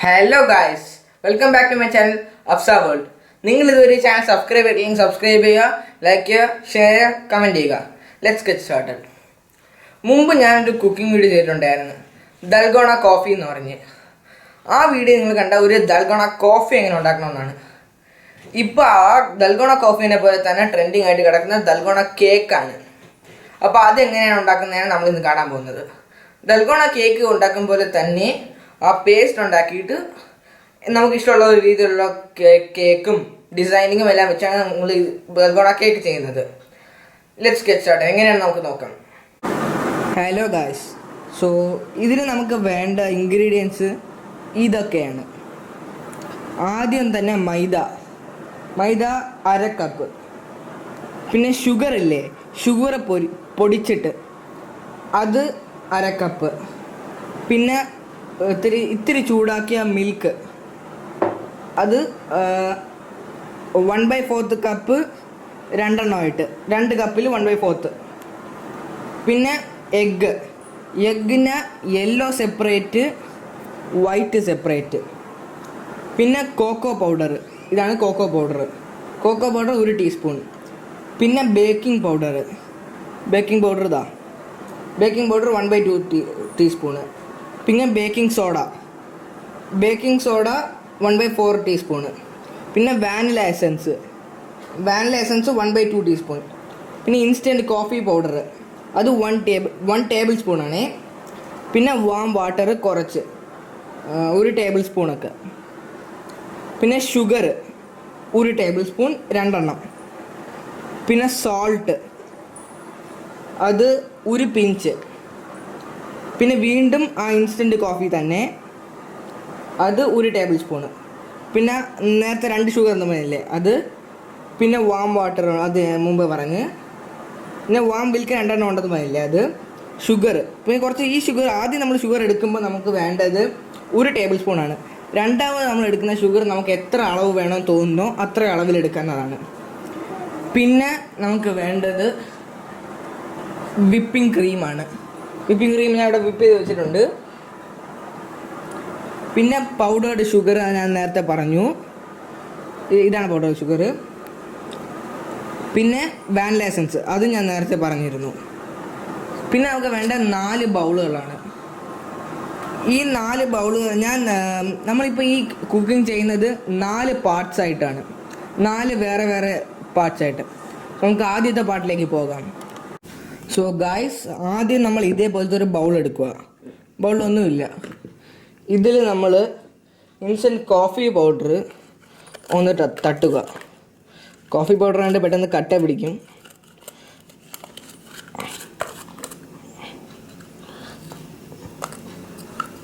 Hello guys, welcome back to my channel Afsa world. നിങ്ങൾ ഇതുവരെ channel subscribe ചെയ്തില്ലെങ്കിൽ subscribe ചെയ്യുക, ലൈക്ക് ചെയ്യുക, ഷെയർ ചെയ്യുക, കമൻറ്റ് ചെയ്യുക. Let's get started. മുമ്പ് ഞാനൊരു കുക്കിംഗ് വീഡിയോ ചെയ്തിട്ടുണ്ടായിരുന്നു, ദൽഗോണ കോഫി എന്ന് പറഞ്ഞ്. ആ വീഡിയോ നിങ്ങൾ കണ്ട ഒരു ദൽഗോണ കോഫി എങ്ങനെ ഉണ്ടാക്കണമെന്നാണ്. ഇപ്പോൾ ആ ദൽഗോണ കോഫീനെ പോലെ തന്നെ ട്രെൻഡിങ് ആയിട്ട് കിടക്കുന്ന ദൽഗോണ കേക്കാണ്. അപ്പോൾ അതെങ്ങനെയാണ് ഉണ്ടാക്കുന്നതാണ് നമ്മളിന്ന് കാണാൻ പോകുന്നത്. ദൽഗോണ കേക്ക് ഉണ്ടാക്കും പോലെ തന്നെ ആ പേസ്റ്റ് ഉണ്ടാക്കിയിട്ട് നമുക്കിഷ്ടമുള്ള ഒരു രീതിയിലുള്ള കേക്കും ഡിസൈനിങ്ങും എല്ലാം വെച്ചാണ് നമ്മൾ ദൽഗോണ കേക്ക് ചെയ്യുന്നത്. Let's get start. എങ്ങനെയാണ് നമുക്ക് നോക്കാം. ഹലോ ഗായ്സ്, സോ ഇതിന് നമുക്ക് വേണ്ട ഇൻഗ്രീഡിയൻസ് ഇതൊക്കെയാണ്. ആദ്യം തന്നെ മൈദ 1/2 കപ്പ്. പിന്നെ ഷുഗർ ഇല്ലേ, ഷുഗർ പൊടിച്ചിട്ട് അത് 1/2 കപ്പ്. പിന്നെ ഇത്തിരി ചൂടാക്കിയ മിൽക്ക്, അത് 1/4 കപ്പ്, 2 എണ്ണമായിട്ട് 2 കപ്പിൽ 1/4. പിന്നെ എഗ്ഗിന് യെല്ലോ സെപ്പറേറ്റ്, വൈറ്റ് സെപ്പറേറ്റ്. പിന്നെ കോക്കോ പൗഡർ, ഇതാണ് കോക്കോ പൗഡർ 1 ടീസ്പൂൺ. പിന്നെ ബേക്കിംഗ് പൗഡർ ഇതാ, ബേക്കിംഗ് പൗഡർ 1/2 ടീസ്പൂണ്. പിന്നെ ബേക്കിംഗ് സോഡ 1/4 ടീസ്പൂണ്. പിന്നെ വാനില എസൻസ് 1/2 ടീസ്പൂൺ. പിന്നെ ഇൻസ്റ്റൻറ്റ് കോഫി പൗഡർ, അത് 1 ടേബിൾ സ്പൂണാണ്. പിന്നെ വാം വാട്ടർ കുറച്ച്, 1 ടേബിൾ സ്പൂണൊക്കെ. പിന്നെ ഷുഗർ 1 ടേബിൾ സ്പൂൺ, 2 എണ്ണം. പിന്നെ സോൾട്ട്, അത് 1 പിഞ്ച്. പിന്നെ വീണ്ടും ആ ഇൻസ്റ്റൻറ്റ് കോഫി തന്നെ, അത് 1 ടേബിൾ സ്പൂണ്. പിന്നെ നേരത്തെ 2 ഷുഗർ എന്ന് പറഞ്ഞില്ലേ അത്. പിന്നെ വാം വാട്ടർ, അത് മുമ്പ് പറഞ്ഞ്. പിന്നെ വാം മിൽക്ക് 2 എണ്ണം ഉണ്ടെന്ന് പറഞ്ഞില്ലേ അത്. ഷുഗർ, പിന്നെ കുറച്ച് ഈ ഷുഗർ ആദ്യം നമ്മൾ ഷുഗർ എടുക്കുമ്പോൾ നമുക്ക് വേണ്ടത് 1 ടേബിൾ സ്പൂണാണ്. രണ്ടാമത് നമ്മൾ എടുക്കുന്ന ഷുഗർ നമുക്ക് എത്ര അളവ് വേണമെന്ന് തോന്നുന്നോ അത്ര അളവിലെടുക്കുന്നതാണ്. പിന്നെ നമുക്ക് വേണ്ടത് വിപ്പിംഗ് ക്രീമാണ്. വിപ്പിംഗ് ക്രീം ഞാൻ ഇവിടെ വിപ്പ് ചെയ്ത് വെച്ചിട്ടുണ്ട്. പിന്നെ പൗഡേർഡ് ഷുഗർ ഞാൻ നേരത്തെ പറഞ്ഞു, ഇതാണ് പൗഡേർഡ് ഷുഗർ. പിന്നെ വാനില എസൻസ്, അത് ഞാൻ നേരത്തെ പറഞ്ഞിരുന്നു. പിന്നെ നമുക്ക് വേണ്ട 4 ബൗളുകളാണ്. ഈ 4 ബൗളുകൾ നമ്മളിപ്പോൾ ഈ കുക്കിംഗ് ചെയ്യുന്നത് 4 പാർട്സ് ആയിട്ടാണ്, 4 വേറെ പാർട്സ് ആയിട്ട്. നമുക്ക് ആദ്യത്തെ പാർട്ടിലേക്ക് പോകാം. സോ ഗായ്സ്, ആദ്യം നമ്മൾ ഇതേപോലത്തെ ഒരു ബൗൾ എടുക്കുക. ബൗളൊന്നുമില്ല, ഇതിൽ നമ്മൾ ഇൻസ്റ്റൻറ്റ് കോഫി പൗഡർ ഒന്ന് തട്ടുക. കോഫി പൗഡർ ആണ്ട് പെട്ടെന്ന് കട്ട പിടിക്കും.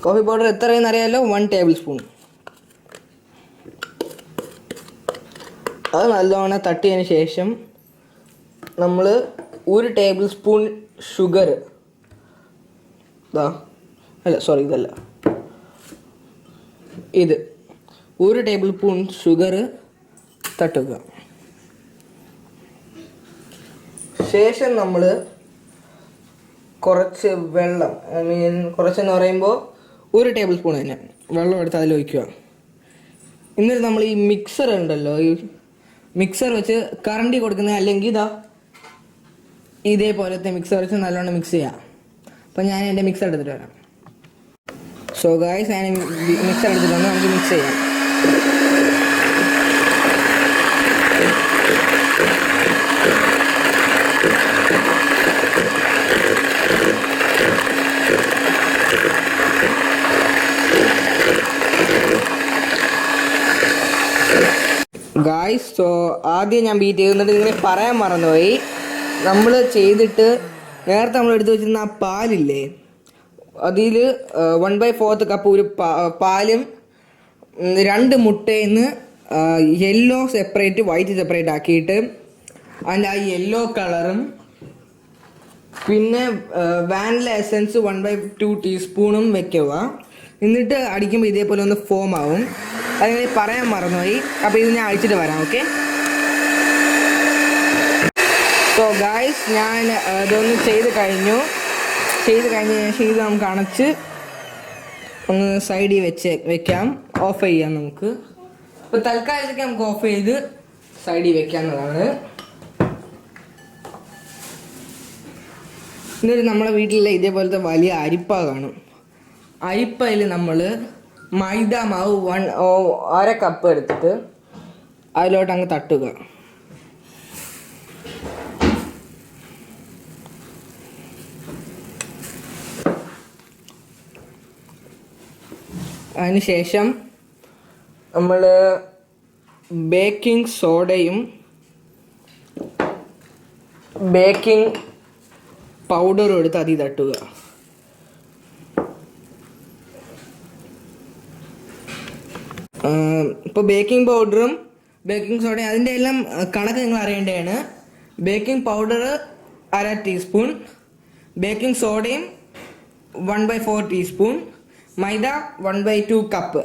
കോഫി പൗഡർ എത്രയെന്ന് അറിയാമല്ലോ, 1 ടേബിൾ സ്പൂൺ. അത് നല്ലോണം തട്ടിയതിന് ശേഷം നമ്മൾ 1 ടേബിൾ സ്പൂൺ ഷുഗർ, ഇതല്ല, ഇത് 1 ടേബിൾ സ്പൂൺ ഷുഗർ തട്ടുക. ശേഷം നമ്മൾ കുറച്ച് വെള്ളം, കുറച്ചെന്ന് പറയുമ്പോൾ 1 ടേബിൾ സ്പൂൺ തന്നെ വെള്ളം എടുത്ത് അതിൽ ഒഴിക്കുക. എന്നിട്ട് നമ്മൾ ഈ മിക്സർ ഉണ്ടല്ലോ, ഈ മിക്സർ വെച്ച് കറണ്ടി കൊടുക്കുന്നത്, അല്ലെങ്കിൽ ഇതേപോലത്തെ മിക്സർ വെച്ച് നല്ലോണം മിക്സ് ചെയ്യാം. അപ്പം ഞാൻ എൻ്റെ മിക്സർ എടുത്തിട്ട് വരാം. സോ ഗായ്സ്, ഞാൻ മിക്സർ എടുത്തിട്ട് വന്ന് നമുക്ക് മിക്സ് ചെയ്യാം. ഗായ്സ്, സോ ആദ്യം ഞാൻ ബീറ്റ് ചെയ്തിട്ട് ഇങ്ങനെ പറയാൻ മറന്നുപോയി. നമ്മൾ ചെയ്തിട്ട് നേരത്തെ നമ്മൾ എടുത്ത് വെച്ചിരുന്ന ആ പാലില്ലേ, അതിൽ 1/4 കപ്പ് ഒരു പാലും 2 മുട്ടയിൽ നിന്ന് യെല്ലോ സെപ്പറേറ്റ്, വൈറ്റ് സെപ്പറേറ്റ് ആക്കിയിട്ട് അതിൻ്റെ ആ യെല്ലോ കളറും, പിന്നെ വാനില എസൻസ് 1/2 ടീസ്പൂണും വെക്കുക. എന്നിട്ട് അടിക്കുമ്പോൾ ഇതേപോലെ ഒന്ന് ഫോം ആവും. അതിന് പറയാൻ മറന്നുപോയി. അപ്പോൾ ഇത് ഞാൻ അഴിച്ചിട്ട് വരാം. ഓക്കെ. സോ ഗായ്സ്, ഞാൻ ഇതൊന്ന് ചെയ്ത് കഴിഞ്ഞു. ചെയ്ത് കഴിഞ്ഞതിന് ശേഷം ഇത് നമുക്ക് അണച്ച് ഒന്ന് സൈഡിൽ വെക്കാം, ഓഫ് ചെയ്യാം നമുക്ക്. ഇപ്പോൾ തൽക്കാലത്തേക്ക് നമുക്ക് ഓഫ് ചെയ്ത് സൈഡിൽ വെക്കാവുന്നതാണ്. എന്നിട്ട് നമ്മളെ വീട്ടിലെ ഇതേപോലത്തെ വലിയ അരിപ്പ കാണും. അരിപ്പയിൽ നമ്മൾ മൈദ മാവ് 1/2 കപ്പ് എടുത്തിട്ട് അതിലോട്ട് അങ്ങ് തട്ടുക. അതിനുശേഷം നമ്മൾ ബേക്കിംഗ് സോഡയും ബേക്കിംഗ് പൗഡറും എടുത്ത് അതിൽ തട്ടുക. ഇപ്പോൾ ബേക്കിംഗ് പൗഡറും ബേക്കിംഗ് സോഡയും അതിൻ്റെ എല്ലാം കണക്ക് നിങ്ങൾ അറിയേണ്ടതാണ്. ബേക്കിംഗ് പൗഡർ 1/2 ടീസ്പൂൺ, ബേക്കിംഗ് സോഡയും 1/4 ടീസ്പൂൺ, മൈദ 1/2 കപ്പ്.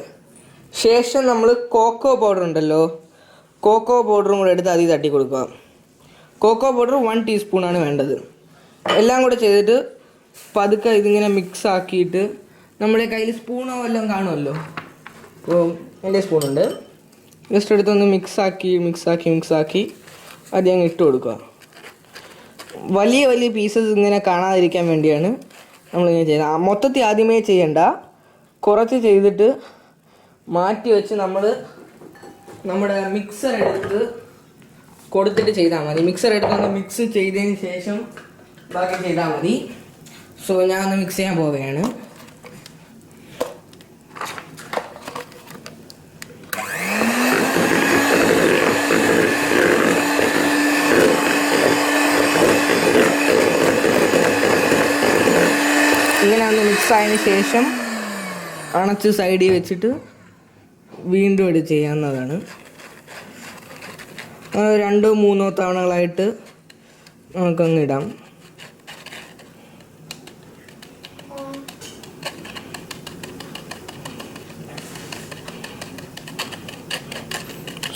ശേഷം നമ്മൾ കോക്കോ പൗഡർ ഉണ്ടല്ലോ, കോക്കോ പൗഡറും കൂടെ എടുത്ത് അതിൽ തട്ടി കൊടുക്കുക. കോക്കോ പൗഡർ 1 ടീസ്പൂണാണ് വേണ്ടത്. എല്ലാം കൂടെ ചെയ്തിട്ട് പതുക്കെ ഇതിങ്ങനെ മിക്സ് ആക്കിയിട്ട് നമ്മുടെ കയ്യിൽ സ്പൂണോ വല്ലതും കാണുമല്ലോ, അപ്പോൾ എൻ്റെ സ്പൂണുണ്ട്, ജസ്റ്റ് എടുത്തൊന്ന് മിക്സാക്കി അത് അങ്ങ് ഇട്ട് കൊടുക്കുക. വലിയ വലിയ പീസസ് ഇങ്ങനെ കാണാതിരിക്കാൻ വേണ്ടിയാണ് നമ്മളിങ്ങനെ ചെയ്യുന്നത്. മൊത്തത്തിൽ ആദ്യമേ ചെയ്യണ്ട, കുറച്ച് ചെയ്തിട്ട് മാറ്റി വെച്ച് നമ്മൾ നമ്മുടെ മിക്സർ എടുത്ത് കൊടുത്തിട്ട് ചെയ്താൽ മതി. മിക്സർ എടുത്തൊന്ന് മിക്സ് ചെയ്തതിന് ശേഷം ബാക്കി ചെയ്താൽ മതി. സോ ഞാൻ ഒന്ന് മിക്സ് ചെയ്യാൻ പോവുകയാണ്. ഇങ്ങനെ ഒന്ന് മിക്സ് ആയതിന് ശേഷം അണച്ച് സൈഡിൽ വെച്ചിട്ട് വീണ്ടും എടുത്ത് ചെയ്യാവുന്നതാണ്. 2-3 തവണകളായിട്ട് നമുക്കങ്ങ് ഇടാം.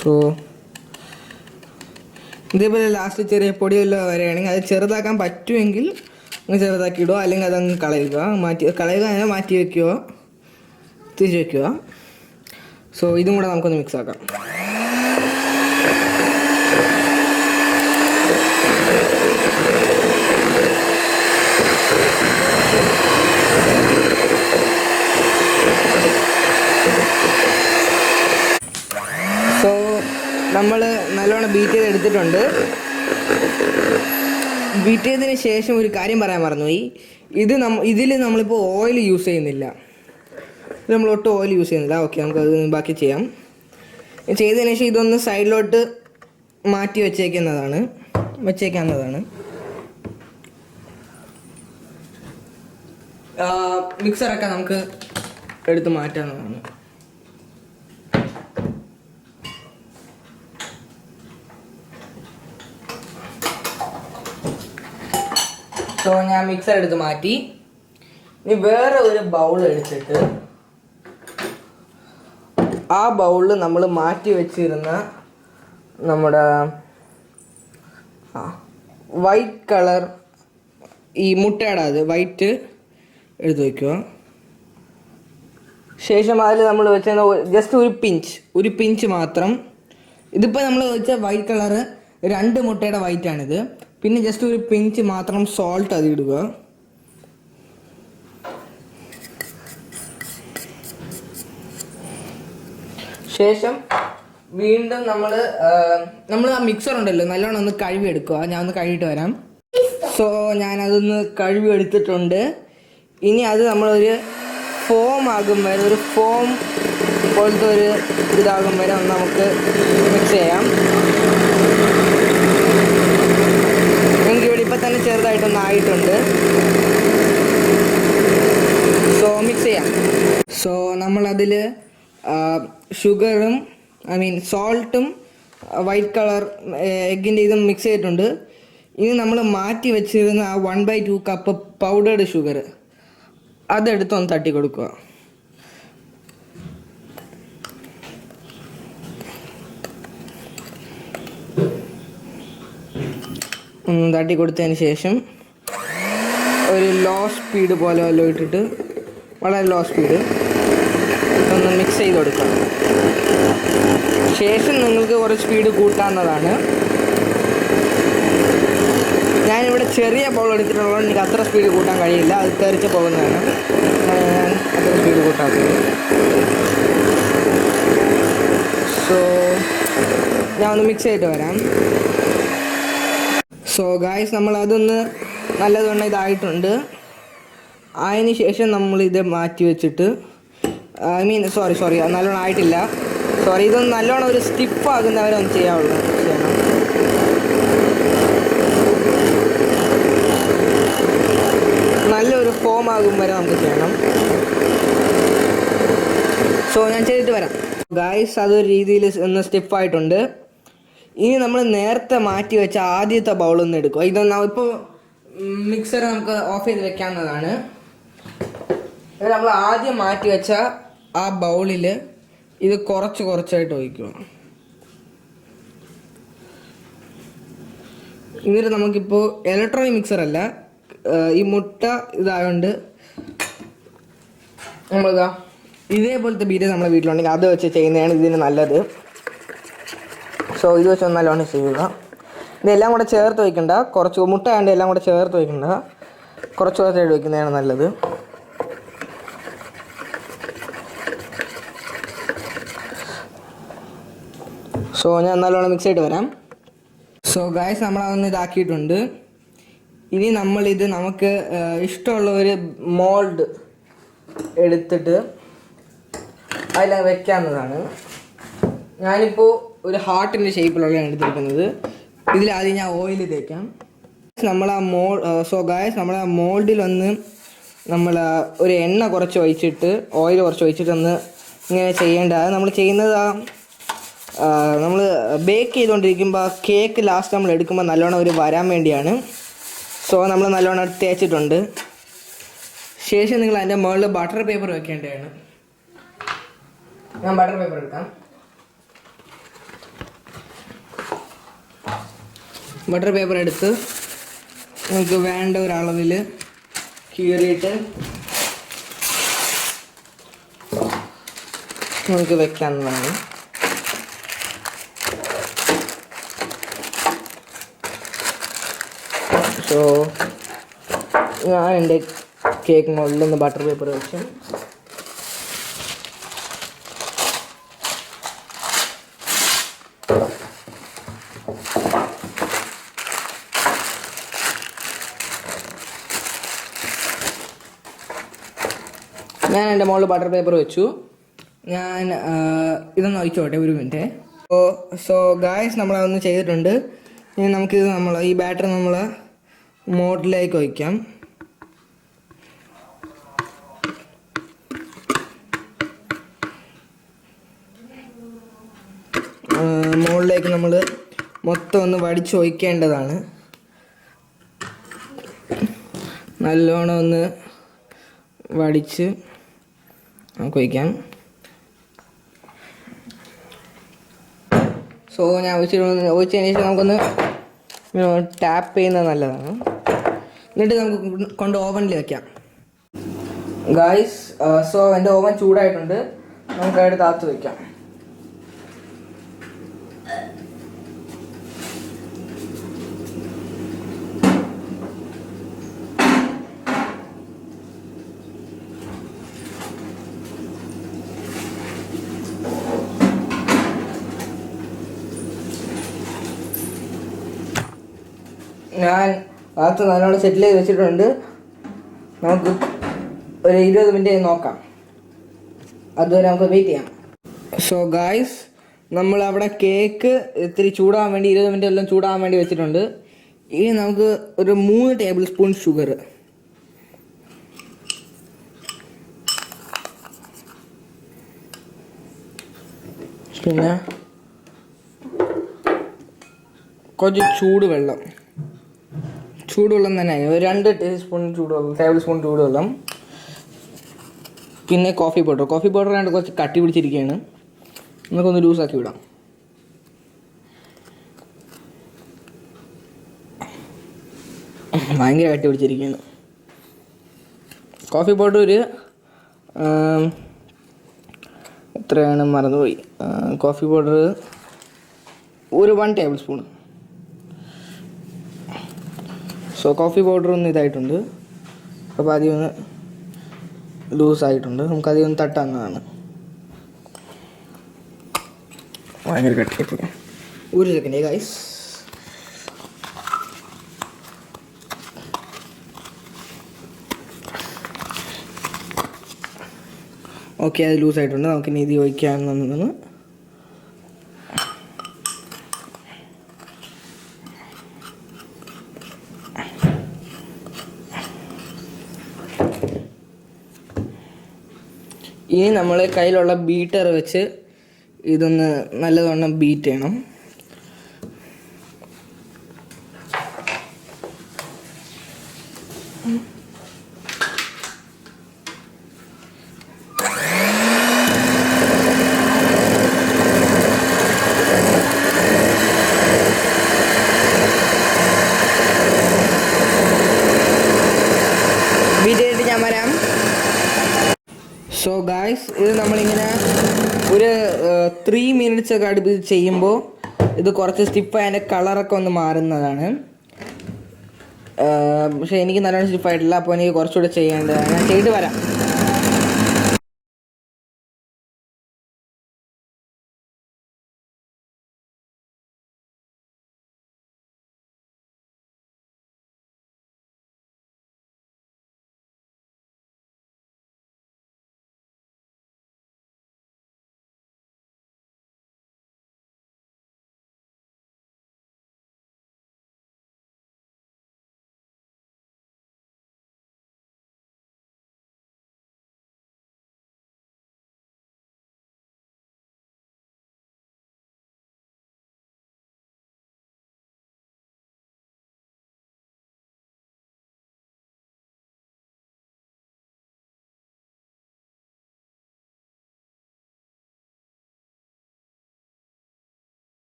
സോ ഇതേപോലെ ലാസ്റ്റ് ചെറിയ പൊടിയെല്ലാം വരികയാണെങ്കിൽ അത് ചെറുതാക്കാൻ പറ്റുമെങ്കിൽ അങ്ങ് ചെറുതാക്കി ഇടുക, അല്ലെങ്കിൽ അതങ്ങ് കളയുക, അതിനെ മാറ്റി വയ്ക്കുക, തിരിച്ച് വയ്ക്കുക. സോ ഇതും കൂടെ നമുക്കൊന്ന് മിക്സ് ആക്കാം. സോ നമ്മൾ നല്ലോണം ബീറ്റ് ചെയ്ത് എടുത്തിട്ടുണ്ട്. ബീറ്റ് ചെയ്തതിന് ശേഷം ഒരു കാര്യം പറയാൻ മറന്നുപോയി. ഇതിൽ നമ്മളിപ്പോൾ ഓയിൽ യൂസ് ചെയ്യുന്നില്ല, നമ്മൾ ഒട്ടും ഓയിൽ യൂസ് ചെയ്യുന്നില്ല. ഓക്കെ, നമുക്കത് ബാക്കി ചെയ്യാം. ചെയ്തതിന് ശേഷം ഇതൊന്ന് സൈഡിലോട്ട് മാറ്റി വെച്ചേക്കാവുന്നതാണ്. മിക്സറൊക്കെ നമുക്ക് എടുത്ത് മാറ്റാവുന്നതാണ്. സോ ഞാൻ മിക്സർ എടുത്ത് മാറ്റി. ഇനി വേറെ ഒരു ബൗൾ എടുത്തിട്ട് ആ ബൗളിൽ നമ്മൾ മാറ്റി വെച്ചിരുന്ന നമ്മുടെ വൈറ്റ് കളർ ഈ മുട്ടയുടെ അത് വൈറ്റ് എടുത്ത് വയ്ക്കുക. ശേഷം അതിൽ നമ്മൾ വെച്ച ജസ്റ്റ് ഒരു പിഞ്ച് മാത്രം. ഇതിപ്പോൾ നമ്മൾ വെച്ച വൈറ്റ് കളറ് 2 മുട്ടയുടെ വൈറ്റാണിത്. പിന്നെ ജസ്റ്റ് ഒരു പിഞ്ച് മാത്രം സോൾട്ട് അത് ഇടുക. ശേഷം വീണ്ടും നമ്മൾ ആ മിക്സർ ഉണ്ടല്ലോ നല്ലോണം ഒന്ന് കഴുകി എടുക്കുക. ഞാൻ ഒന്ന് കഴുകിയിട്ട് വരാം. സോ ഞാനതൊന്ന് കഴുകി എടുത്തിട്ടുണ്ട്. ഇനി അത് നമ്മളൊരു ഫോം ആകും വരെ, ഒരു ഫോം പോലത്തെ ഒരു ഇതാകും വരെ ഒന്ന് നമുക്ക് മിക്സ് ചെയ്യാം. എനിക്കിവിടെ ഇപ്പം തന്നെ ചെറുതായിട്ടൊന്ന് ആയിട്ടുണ്ട്. സോ മിക്സ് ചെയ്യാം. സോ നമ്മളതിൽ ഷുഗറും സോൾട്ടും വൈറ്റ് കളർ എഗ്ഗിൻ്റെ ഇതും മിക്സ് ചെയ്തിട്ടുണ്ട്. ഇനി നമ്മൾ മാറ്റി വെച്ചിരുന്ന ആ 1/2 കപ്പ് പൗഡേർഡ് ഷുഗർ അതെടുത്തൊന്ന് തട്ടി കൊടുക്കുക. ഒന്ന് തട്ടി കൊടുത്തതിന് ശേഷം ഒരു ലോ സ്പീഡ് പോലെ വല്ലതും ഇട്ടിട്ട് വളരെ ലോ സ്പീഡ് ഒന്ന് മിക്സ് ചെയ്ത് കൊടുക്കണം. ശേഷം നിങ്ങൾക്ക് കുറച്ച് സ്പീഡ് കൂട്ടാവുന്നതാണ്. ഞാനിവിടെ ചെറിയ ബൗൾ എടുത്തിട്ടുള്ളത് എനിക്ക് അത്ര സ്പീഡ് കൂട്ടാൻ കഴിയില്ല, അത് തെറിച്ച് പോകുന്നതാണ്. ഞാൻ അത്ര സ്പീഡ് കൂട്ടാത്തത്. സോ ഞാൻ ഒന്ന് മിക്സ് ചെയ്തിട്ട് വരാം. സോ ഗായ്സ്, നമ്മളതൊന്ന് നല്ലതുകൊണ്ട് ഇതായിട്ടുണ്ട്. അതിന് ശേഷം നമ്മളിത് മാറ്റി വെച്ചിട്ട് സോറി നല്ലോണം ആയിട്ടില്ല. ഇതൊന്ന് നല്ലോണം ഒരു സ്റ്റിഫാകുന്നവരെ ഒന്ന് ചെയ്യണം. നല്ലൊരു ഫോം ആകും വരെ നമുക്ക് ചെയ്യണം. സോ ഞാൻ ചെയ്തിട്ട് വരാം. ഗായ്സ്, അതൊരു രീതിയിൽ ഒന്ന് സ്റ്റിഫായിട്ടുണ്ട്. ഇനി നമ്മൾ നേരത്തെ മാറ്റി വെച്ച ആദ്യത്തെ ബൗളൊന്ന് എടുക്കുക. ഇതൊന്ന് ഇപ്പോൾ മിക്സർ നമുക്ക് ഓഫ് ചെയ്ത് വെക്കാവുന്നതാണ്. നമ്മൾ ആദ്യം മാറ്റി വെച്ച ആ ബൗളിൽ ഇത് കുറച്ചായിട്ട് ഒഴിക്കുക. എന്നിട്ട് നമുക്കിപ്പോൾ ഇലക്ട്രോണിക് മിക്സർ അല്ല, ഈ മുട്ട ഇതായതുകൊണ്ട് നമ്മളിതാ ഇതേപോലത്തെ ബീറ്റ് നമ്മുടെ വീട്ടിലുണ്ടെങ്കിൽ അത് വെച്ച് ചെയ്യുന്നതാണ് ഇതിന് നല്ലത്. സോ ഇത് വെച്ച് നല്ലോണം ചെയ്യുക. ഇതെല്ലാം കൂടെ ചേർത്ത് വയ്ക്കണ്ട, കുറച്ച് മുട്ട ആയതുകൊണ്ട് എല്ലാം കൂടെ ചേർത്ത് വയ്ക്കണ്ട, കുറച്ചായിട്ട് വയ്ക്കുന്നതാണ് നല്ലത്. സോ ഞാൻ നല്ലോണം മിക്സ് ആയിട്ട് വരാം. സോ ഗായ്സ്, നമ്മളതൊന്ന് ഇതാക്കിയിട്ടുണ്ട്. ഇനി നമ്മളിത് നമുക്ക് ഇഷ്ടമുള്ള ഒരു മോൾഡ് എടുത്തിട്ട് അതിൽ വെക്കാവുന്നതാണ്. ഞാനിപ്പോൾ ഒരു ഹാർട്ടിൻ്റെ ഷേപ്പിലുള്ളതാണ് എടുത്തിരിക്കുന്നത്. ഇതിലാദ്യം ഞാൻ ഓയിൽ തേക്കാം. നമ്മൾ ആ മോൾഡിലൊന്ന് നമ്മൾ ഒരു എണ്ണ കുറച്ച് ഒഴിച്ചിട്ട് ഓയിൽ കുറച്ച് ഒഴിച്ചിട്ടൊന്ന് ഇങ്ങനെ ചെയ്യേണ്ടത്. നമ്മൾ ചെയ്യുന്നത് നമ്മൾ ബേക്ക് ചെയ്തുകൊണ്ടിരിക്കുമ്പോൾ കേക്ക് ലാസ്റ്റ് നമ്മൾ എടുക്കുമ്പോൾ നല്ലോണം ഒരു വരാൻ വേണ്ടിയാണ്. സോ നമ്മൾ നല്ലോണം തേച്ചിട്ടുണ്ട്. ശേഷം നിങ്ങൾ അതിൻ്റെ മുകളിൽ ബട്ടർ പേപ്പർ വെക്കേണ്ടതാണ്. ഞാൻ ബട്ടർ പേപ്പർ എടുക്കാം. ബട്ടർ പേപ്പർ എടുത്ത് നമുക്ക് വേണ്ട ഒരളവിൽ കീറിയിട്ട് നമുക്ക് വെക്കാവുന്നതാണ്. സോ ഞാൻ എൻ്റെ കേക്ക് മോൾഡിൽ ഒന്ന് ബട്ടർ പേപ്പർ വെച്ചു. ഞാൻ എൻ്റെ മുകളിൽ ബട്ടർ പേപ്പർ വെച്ചു. ഞാൻ ഇതൊന്ന് ഒഴിച്ചോട്ടെ ഒരു മിനിറ്റ്. സോ ഗായ്സ്, നമ്മളതൊന്ന് ചെയ്തിട്ടുണ്ട്. ഇനി നമുക്കിത് ഈ ബാറ്റർ നമ്മൾ മോൾഡിലേക്ക് ഒഴിക്കാം. മുകളിലേക്ക് നമ്മൾ മൊത്തം ഒന്ന് വടിച്ചൊഴിക്കേണ്ടതാണ്. നല്ലോണം ഒന്ന് വടിച്ച് നമുക്ക് ഒഴിക്കാം. സോ ഞാൻ ഒഴിച്ചതിന് ശേഷം നമുക്കൊന്ന് ടാപ്പ് ചെയ്യുന്നത് നല്ലതാണ്. എന്നിട്ട് നമുക്ക് കൊണ്ട് ഓവനിൽ വയ്ക്കാം. ഗായ്സ്, സോ എൻ്റെ ഓവൻ ചൂടായിട്ടുണ്ട്. നമുക്ക് അവിടെ താത്ത് വയ്ക്കാം. ഞാൻ ഭാഗത്ത് നല്ലോണം സെറ്റിൽ ചെയ്ത് വെച്ചിട്ടുണ്ട്. നമുക്ക് ഒരു 20 മിനിറ്റ് നോക്കാം. അതുവരെ നമുക്ക് വെയിറ്റ് ചെയ്യാം. സോ ഗായ്സ്, നമ്മൾ അവിടെ കേക്ക് ഇത്തിരി ചൂടാകാൻ വേണ്ടി 20 മിനിറ്റ് എല്ലാം ചൂടാകാൻ വേണ്ടി വെച്ചിട്ടുണ്ട്. ഇനി നമുക്ക് ഒരു 3 ടേബിൾ സ്പൂൺ ഷുഗർ, പിന്നെ കുറച്ച് ചൂടുവെള്ളം തന്നെ, ഒരു 2 ടേബിൾ സ്പൂൺ ചൂടുവെള്ളം, പിന്നെ കോഫി പൗഡർ ആണ്ട് കുറച്ച് കട്ടി പിടിച്ചിരിക്കുകയാണ്. നമുക്കൊന്ന് ലൂസാക്കി വിടാം. ഭയങ്കര കട്ടി പിടിച്ചിരിക്കുകയാണ്. കോഫി പൗഡർ ഒരു എത്രയാണ് മറന്നുപോയി. കോഫി പൗഡർ ഒരു 1 table spoon. So coffee powder ഒന്ന് ഇതായിട്ടുണ്ട്. അപ്പോൾ ആദ്യം ഒന്ന് ലൂസായിട്ടുണ്ട്. നമുക്കധികം ഒന്ന് തട്ടാവുന്നതാണ്. ഭയങ്കര കട്ടിയായി. ഒരു സെക്കൻഡ് ഗൈസ്. ഓക്കെ, അത് ലൂസായിട്ടുണ്ട്. നമുക്കിനി ഇത് ഒഴിക്കാവുന്നതാണ്. ഇനി നമ്മൾ കയ്യിലുള്ള ബീറ്റർ വെച്ച് ഇതൊന്ന് നല്ലവണ്ണം ബീറ്റ് ചെയ്യണം. ബീറ്റ് ചെയ്തിട്ട് ഞാൻ വരാം. സോ ഗായ്സ്, ഇത് നമ്മളിങ്ങനെ ഒരു 3 മിനിറ്റ്സ് ഒക്കെ അടുപ്പിച്ച് ചെയ്യുമ്പോൾ ഇത് കുറച്ച് സ്റ്റിഫായി അതിൻ്റെ കളറൊക്കെ ഒന്ന് മാറുന്നതാണ്. പക്ഷേ എനിക്ക് നല്ലോണം സ്റ്റിഫായിട്ടില്ല. അപ്പോൾ എനിക്ക് കുറച്ചുകൂടെ ചെയ്യേണ്ടതാണ്. ഞാൻ ചെയ്തിട്ട് വരാം.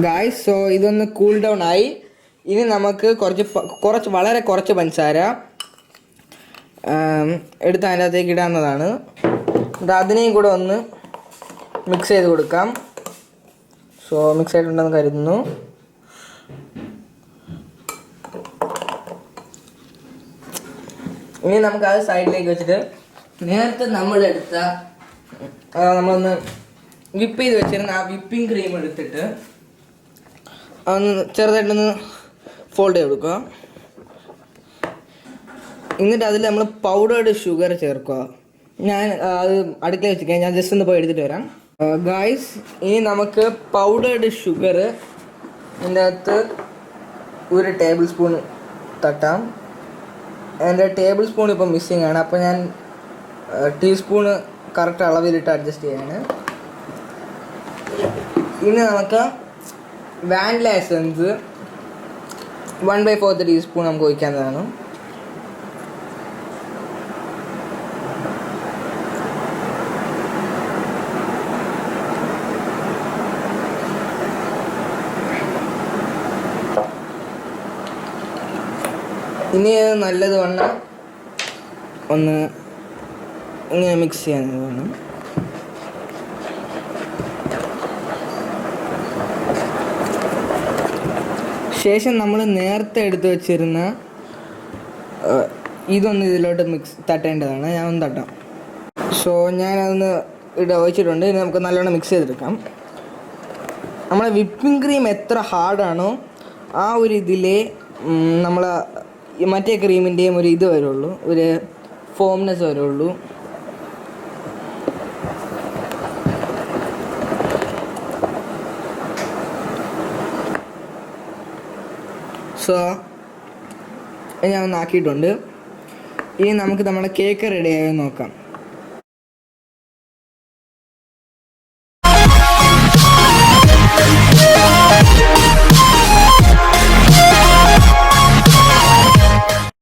ഗായ്സ്, സോ ഇതൊന്ന് കൂൾ ഡൗൺ ആയി. ഇനി നമുക്ക് വളരെ കുറച്ച് പഞ്ചസാര എടുത്ത് അതിൻ്റെ അകത്തേക്ക് ഇടാവുന്നതാണ്. അതിനെയും കൂടെ ഒന്ന് മിക്സ് ചെയ്ത് കൊടുക്കാം. സോ മിക്സ് ആയിട്ടുണ്ടെന്ന് കരുതുന്നു. ഇനി നമുക്കത് സൈഡിലേക്ക് വെച്ചിട്ട് നേരത്തെ നമ്മളൊന്ന് വിപ്പ് ചെയ്ത് വെച്ചിരുന്ന ആ വിപ്പിംഗ് ക്രീം എടുത്തിട്ട് അതൊന്ന് ചെറുതായിട്ടൊന്ന് ഫോൾഡ് ചെയ്ത് കൊടുക്കുക. എന്നിട്ട് അതിൽ നമ്മൾ പൗഡേർഡ് ഷുഗർ ചേർക്കുക. ഞാൻ അത് അടുക്കള വെച്ചിരിക്കാം. ഞാൻ ജസ്റ്റ് ഒന്ന് പോയി എടുത്തിട്ട് വരാം. ഗായ്സ്, ഇനി നമുക്ക് പൗഡേർഡ് ഷുഗർ ഇതിൻ്റെ അകത്ത് 1 ടേബിൾ സ്പൂൺ തട്ടാം. എൻ്റെ ടേബിൾ സ്പൂൺ ഇപ്പോൾ മിസ്സിങ് ആണ്. അപ്പോൾ ഞാൻ ടീസ്പൂണ് കറക്റ്റ് അളവിലിട്ട് അഡ്ജസ്റ്റ് ചെയ്യാണ്. ഇനി നമുക്ക് വാനില എസൻസ് 1/4 ടീസ്പൂൺ നമുക്ക് ഒഴിക്കാവുന്നതാണ്. ഇനി നല്ലതുവണ്ണം ഒന്ന് ഇങ്ങനെ മിക്സ് ചെയ്യാവുന്നതാണ്. ശേഷം നമ്മൾ നേരത്തെ എടുത്ത് വെച്ചിരുന്ന ഇതൊന്ന് ഇതിലോട്ട് തട്ടേണ്ടതാണ്. ഞാൻ ഒന്ന് തട്ടാം. സോ ഞാനതൊന്ന് ഒഴിച്ചിട്ടുണ്ട്. ഇനി നമുക്ക് നല്ലോണം മിക്സ് ചെയ്തെടുക്കാം. നമ്മളെ വിപ്പിംഗ് ക്രീം എത്ര ഹാർഡാണോ ആ ഒരു ഇതിലേ നമ്മൾ മറ്റേ ക്രീമിൻ്റെയും ഒരു ഇത് വരുള്ളൂ, ഒരു ഫോംനെസ് വരുള്ളൂ. സോ ഞാൻ ഒന്ന് ആക്കിയിട്ടുണ്ട്. ഇനി നമുക്ക് നമ്മുടെ കേക്ക് റെഡിയായി നോക്കാം.